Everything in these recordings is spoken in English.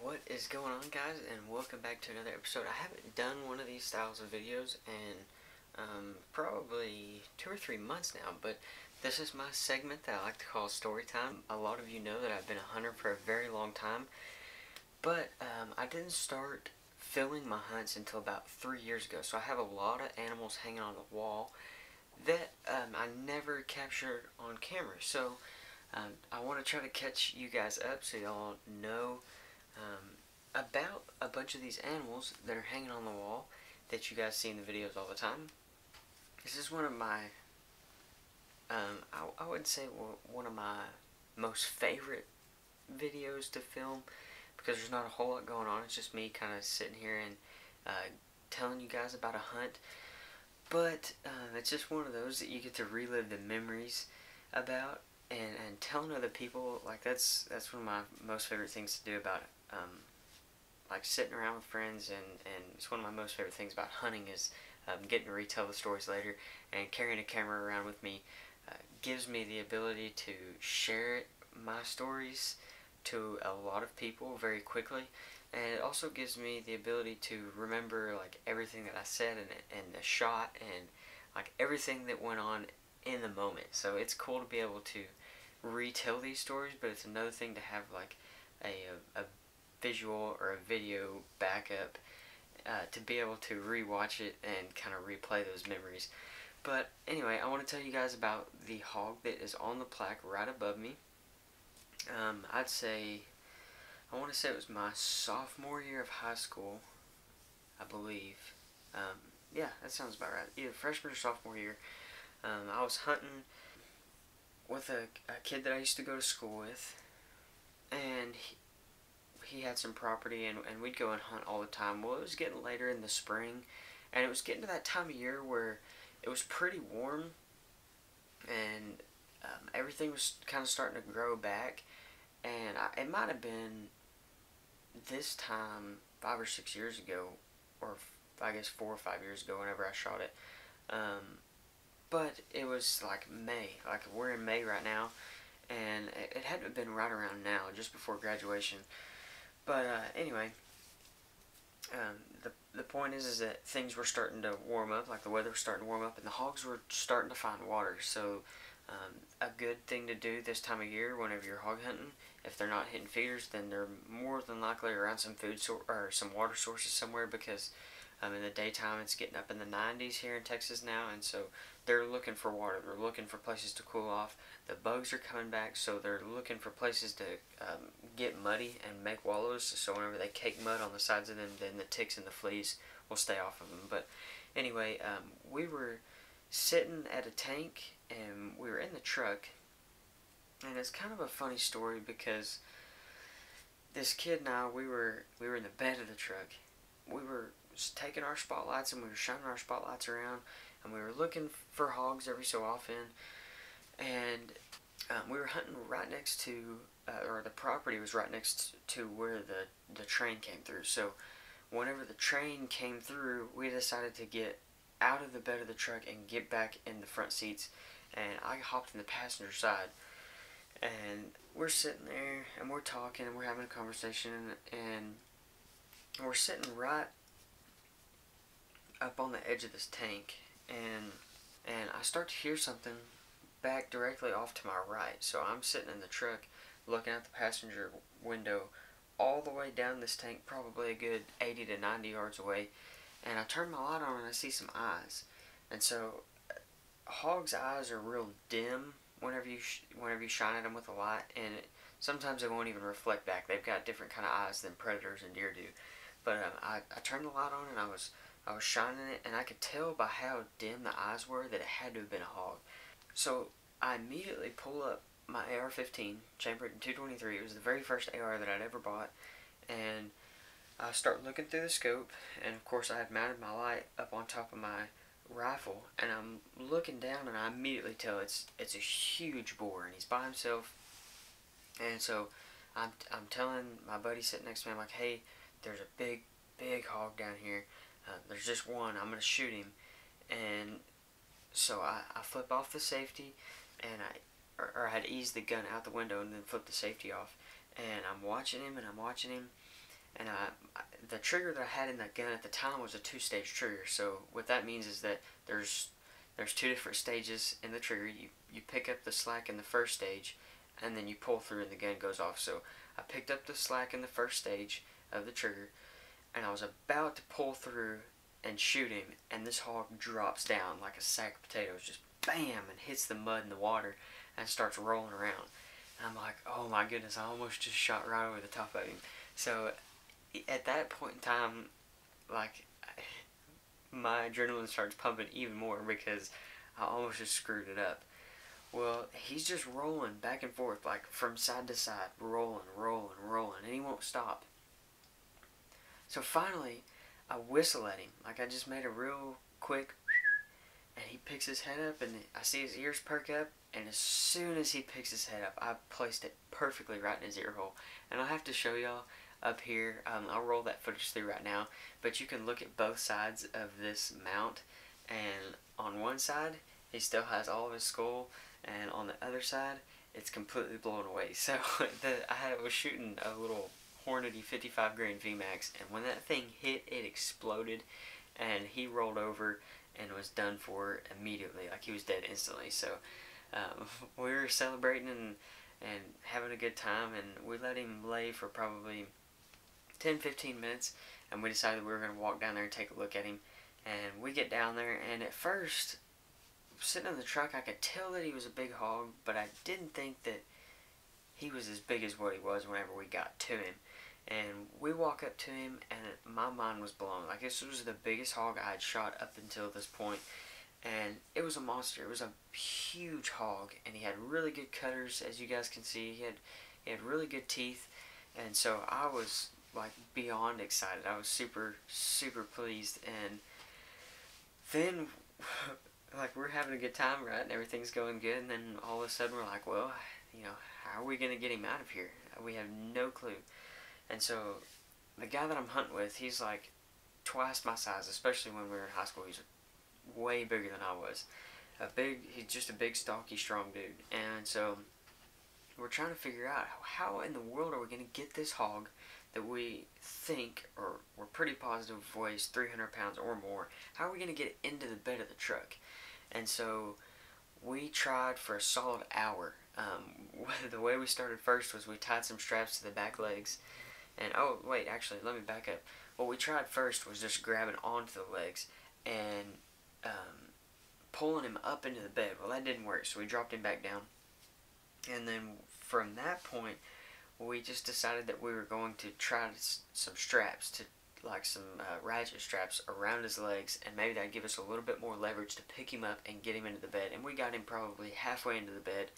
What is going on, guys, and welcome back to another episode. I haven't done one of these styles of videos in probably 2 or 3 months now, but this is my segment that I like to call story time. A lot of you know that I've been a hunter for a very long time, but I didn't start filming my hunts until about 3 years ago, so I have a lot of animals hanging on the wall that I never captured on camera. So I want to try to catch you guys up so y'all know about a bunch of these animals that are hanging on the wall that you guys see in the videos all the time. This is one of my, I would say one of my most favorite videos to film, because there's not a whole lot going on. It's just me kind of sitting here and telling you guys about a hunt. But it's just one of those that you get to relive the memories about and telling other people. Like that's one of my most favorite things to do about it. Like sitting around with friends, and it's one of my most favorite things about hunting is getting to retell the stories later, and carrying a camera around with me gives me the ability to share my stories to a lot of people very quickly, and it also gives me the ability to remember like everything that I said and the shot and like everything that went on in the moment. So it's cool to be able to retell these stories, but it's another thing to have like a visual or a video backup to be able to rewatch it and kind of replay those memories. But anyway, I want to tell you guys about the hog that is on the plaque right above me. I'd say, I want to say it was my sophomore year of high school, I believe. Yeah, that sounds about right. Either freshman or sophomore year. I was hunting with a kid that I used to go to school with, and he had some property, and we'd go and hunt all the time. Well, it was getting later in the spring, and it was getting to that time of year where it was pretty warm, and everything was kind of starting to grow back. And it might have been this time 5 or 6 years ago, or I guess 4 or 5 years ago whenever I shot it. But it was like May, like we're in May right now, and it had to have been right around now, just before graduation. But anyway, the point is that things were starting to warm up, like the weather was starting to warm up, and the hogs were starting to find water. So a good thing to do this time of year, whenever you're hog hunting, if they're not hitting feeders, then they're more than likely around some food or some water sources somewhere, because in the daytime it's getting up in the 90s here in Texas now, and so they're looking for water. They're looking for places to cool off. The bugs are coming back, so they're looking for places to get muddy and make wallows, so whenever they cake mud on the sides of them, then the ticks and the fleas will stay off of them. But anyway, we were sitting at a tank, and we were in the truck, and it's kind of a funny story, because this kid and I, we were in the bed of the truck. We were taking our spotlights, and we were shining our spotlights around, and we were looking for hogs every so often, and we were hunting right next to, or the property was right next to where the train came through. So whenever the train came through, we decided to get out of the bed of the truck and get back in the front seats, and I hopped in the passenger side, and we're sitting there, and we're talking, and we're having a conversation, and we're sitting right up on the edge of this tank, and I start to hear something back directly off to my right. So I'm sitting in the truck looking out the passenger window all the way down this tank, probably a good 80 to 90 yards away, and I turn my light on and I see some eyes. And so hogs' eyes are real dim whenever you shine at them with a light, and sometimes they won't even reflect back. They've got different kind of eyes than predators and deer do. But I turned the light on, and I was shining it, and I could tell by how dim the eyes were that it had to have been a hog. So I immediately pull up my AR-15, chambered in .223. It was the very first AR that I'd ever bought, and I start looking through the scope, and of course I had mounted my light up on top of my rifle, and I'm looking down, and I immediately tell it's a huge boar, and he's by himself. And so I'm telling my buddy sitting next to me, I'm like, hey, there's a big hog down here. There's just one. I'm gonna shoot him. And so I flip off the safety, and I had eased the gun out the window and then flipped the safety off. And I'm watching him, And the trigger that I had in that gun at the time was a 2-stage trigger. So what that means is that there's 2 different stages in the trigger. You pick up the slack in the first stage, and then you pull through and the gun goes off. So I picked up the slack in the first stage of the trigger, and I was about to pull through and shoot him, and this hog drops down like a sack of potatoes, just bam, and hits the mud and the water and starts rolling around. And I'm like, oh my goodness, I almost just shot right over the top of him. So at that point in time, like, my adrenaline starts pumping even more because I almost just screwed it up. Well, he's just rolling back and forth, like from side to side, rolling, rolling, rolling, and he won't stop. So finally, I whistle at him. Like, I just made a real quick, and he picks his head up, and I see his ears perk up, and as soon as he picks his head up, I placed it perfectly right in his ear hole. And I'll have to show y'all up here. I'll roll that footage through right now, but you can look at both sides of this mount, and on one side, he still has all of his skull, and on the other side, it's completely blown away. So I was shooting a little Hornady 55 grain VMAX, and when that thing hit, it exploded, and he rolled over and was done for immediately. Like, he was dead instantly. So we were celebrating and having a good time, and we let him lay for probably 10-15 minutes, and we decided we were going to walk down there and take a look at him. And we get down there, and at first, sitting in the truck, I could tell that he was a big hog, but I didn't think that he was as big as what he was whenever we got to him. And we walk up to him, and my mind was blown. Like, this was the biggest hog I had shot up until this point, and it was a monster. It was a huge hog, and he had really good cutters, as you guys can see. He had really good teeth, and so I was like beyond excited. I was super, super pleased. And then like, we're having a good time, right, and everything's going good, and then all of a sudden we're like, well, you know, how are we going to get him out of here? We have no clue. And so the guy that I'm hunting with, he's like twice my size, especially when we were in high school. He's way bigger than I was. He's just a big, stocky, strong dude. And so we're trying to figure out how in the world are we going to get this hog that we think, or we're pretty positive weighs 300 pounds or more. How are we going to get it into the bed of the truck? And so we tried for a solid hour. The way we started first was we tied some straps to the back legs. And, oh, wait, actually, let me back up. What we tried first was just grabbing onto the legs and pulling him up into the bed. Well, that didn't work, so we dropped him back down. And then from that point, we just decided that we were going to try some straps, like some ratchet straps around his legs, and maybe that'd give us a little bit more leverage to pick him up and get him into the bed. And we got him probably halfway into the bed,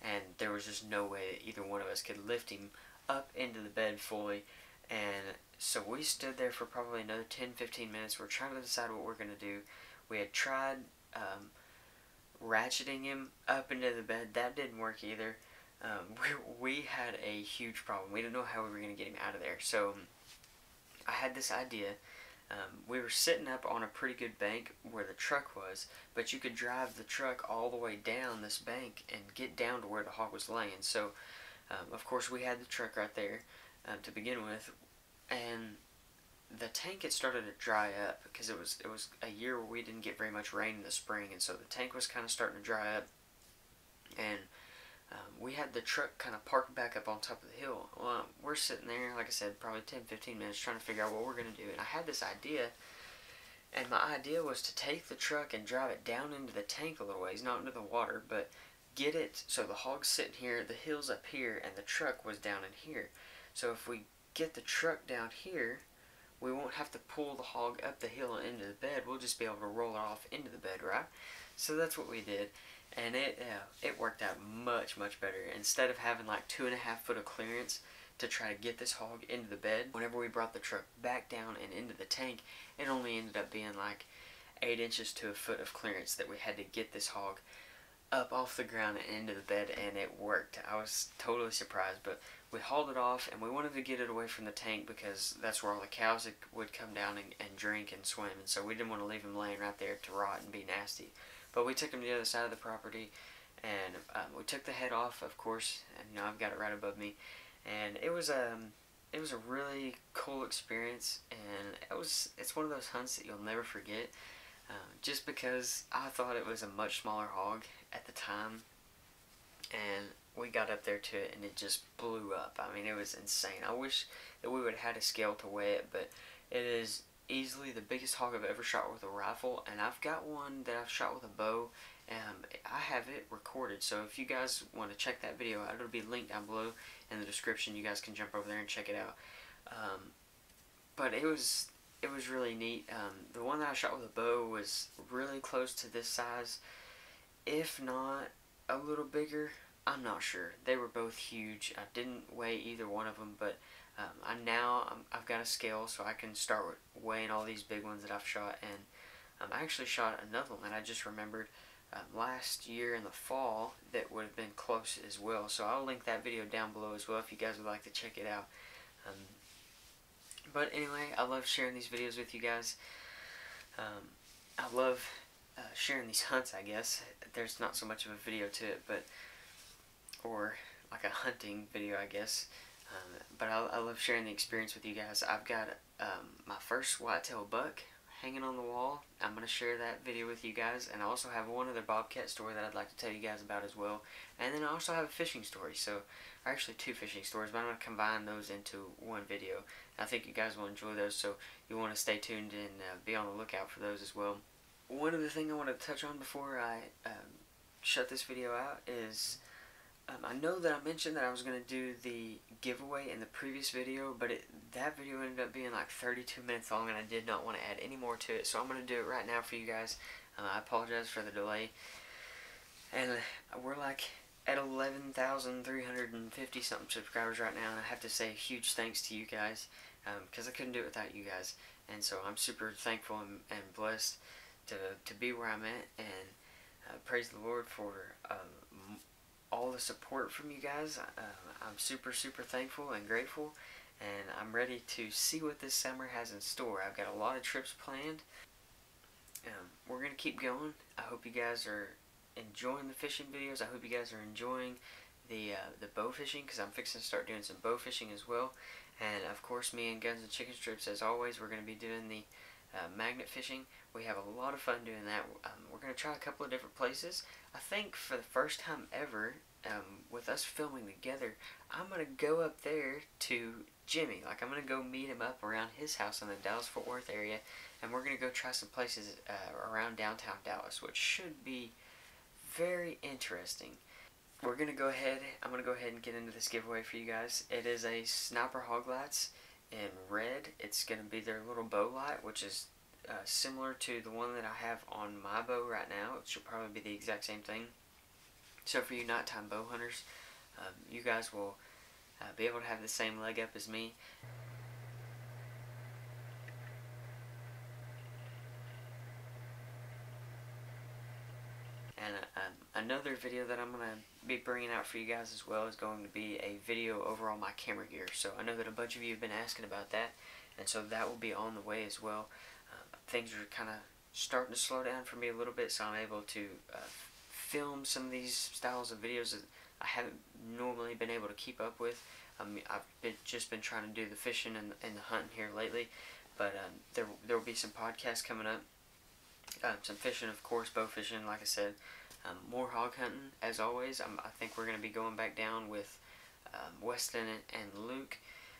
and there was just no way that either one of us could lift him up into the bed fully. And so we stood there for probably another 10-15 minutes. We're trying to decide what we're going to do. We had tried ratcheting him up into the bed. That didn't work either. We had a huge problem. We didn't know how we were going to get him out of there. So I had this idea. We were sitting up on a pretty good bank where the truck was, but you could drive the truck all the way down this bank and get down to where the hog was laying. So of course, we had the truck right there to begin with, and the tank had started to dry up because it was a year where we didn't get very much rain in the spring, and so the tank was kind of starting to dry up, and we had the truck kind of parked back up on top of the hill. Well, we're sitting there, like I said, probably 10-15 minutes trying to figure out what we're going to do, and I had this idea, and my idea was to take the truck and drive it down into the tank a little ways, not into the water, but get it so the hog's sitting here, the hill's up here, and the truck was down in here. So if we get the truck down here, we won't have to pull the hog up the hill and into the bed. We'll just be able to roll it off into the bed, right? So that's what we did, and it worked out much, much better. Instead of having like 2.5 foot of clearance to try to get this hog into the bed, whenever we brought the truck back down and into the tank, it only ended up being like 8 inches to a foot of clearance that we had to get this hog up off the ground and into the bed, and it worked. I was totally surprised, but we hauled it off, and we wanted to get it away from the tank because that's where all the cows would come down and drink and swim, and so we didn't want to leave him laying right there to rot and be nasty. But we took him to the other side of the property, and we took the head off, of course, and I've got it right above me, and it was it was a really cool experience, and it's one of those hunts that you'll never forget. Just because I thought it was a much smaller hog at the time, and we got up there to it and it just blew up. I mean, it was insane. I wish that we would have had a scale to weigh it, but it is easily the biggest hog I've ever shot with a rifle, and I've got one that I've shot with a bow, and I have it recorded. So if you guys want to check that video out, it'll be linked down below in the description. You guys can jump over there and check it out. But it was really neat. The one that I shot with a bow was really close to this size, if not a little bigger. I'm not sure. They were both huge. I didn't weigh either one of them, but I've got a scale, so I can start weighing all these big ones that I've shot. And I actually shot another one that I just remembered last year in the fall that would have been close as well. So I'll link that video down below as well if you guys would like to check it out. But anyway, I love sharing these videos with you guys. I love sharing these hunts, I guess. There's not so much of a video to it, but or like a hunting video, I guess. But I love sharing the experience with you guys. I've got my first whitetail buck hanging on the wall. I'm going to share that video with you guys, and I also have one other bobcat story that I'd like to tell you guys about as well. And then I also have a fishing story, so actually 2 fishing stories, but I'm going to combine those into one video. I think you guys will enjoy those, so you want to stay tuned and be on the lookout for those as well. One other thing I want to touch on before I shut this video out is I know that I mentioned that I was going to do the giveaway in the previous video, but that video ended up being like 32 minutes long, and I did not want to add any more to it, so I'm going to do it right now for you guys. I apologize for the delay. And we're like at 11,350 something subscribers right now, and I have to say a huge thanks to you guys, because I couldn't do it without you guys. And so I'm super thankful and blessed to be where I'm at, and praise the Lord for all the support from you guys. I'm super thankful and grateful, and I'm ready to see what this summer has in store. I've got a lot of trips planned. We're going to keep going. I hope you guys are enjoying the fishing videos. I hope you guys are enjoying the bow fishing, because I'm fixing to start doing some bow fishing as well. And of course, me and Guns and Chicken Strips, as always, we're going to be doing the magnet fishing. We have a lot of fun doing that. We're going to try a couple of different places. I think for the first time ever, with us filming together, I'm going to go up there to Jimmy. Like, I'm going to go meet him up around his house in the Dallas-Fort Worth area, and we're going to go try some places around downtown Dallas, which should be very interesting. I'm going to go ahead and get into this giveaway for you guys. It is a Sniper Hog Lights in red. It's going to be their little bow light, which is similar to the one that I have on my bow right now. It should probably be the exact same thing. So for you nighttime bow hunters, you guys will be able to have the same leg up as me. And another video that I'm going to be bringing out for you guys as well is going to be a video over all my camera gear. So I know that a bunch of you have been asking about that, and so that will be on the way as well. Things are kind of starting to slow down for me a little bit, so I'm able to film some of these styles of videos that I haven't normally been able to keep up with. I've just been trying to do the fishing and the hunting here lately, but there will be some podcasts coming up, some fishing, of course, bow fishing, like I said, more hog hunting as always. I think we're going to be going back down with Weston and Luke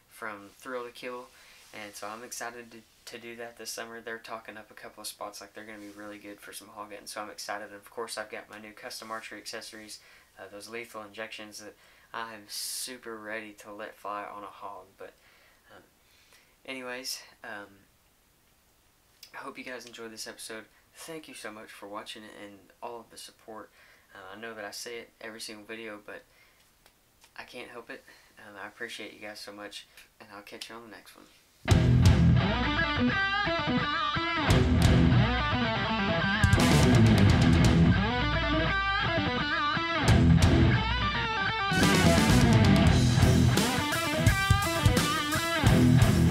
from Thrill to Kill, and so I'm excited to do that this summer. They're talking up a couple of spots like they're going to be really good for some hog hunting, so I'm excited. And of course, I've got my new custom archery accessories, those lethal injections that I'm super ready to let fly on a hog. But anyways, I hope you guys enjoyed this episode. Thank you so much for watching it and all of the support. I know that I say it every single video, but I can't help it. I appreciate you guys so much, and I'll catch you on the next one.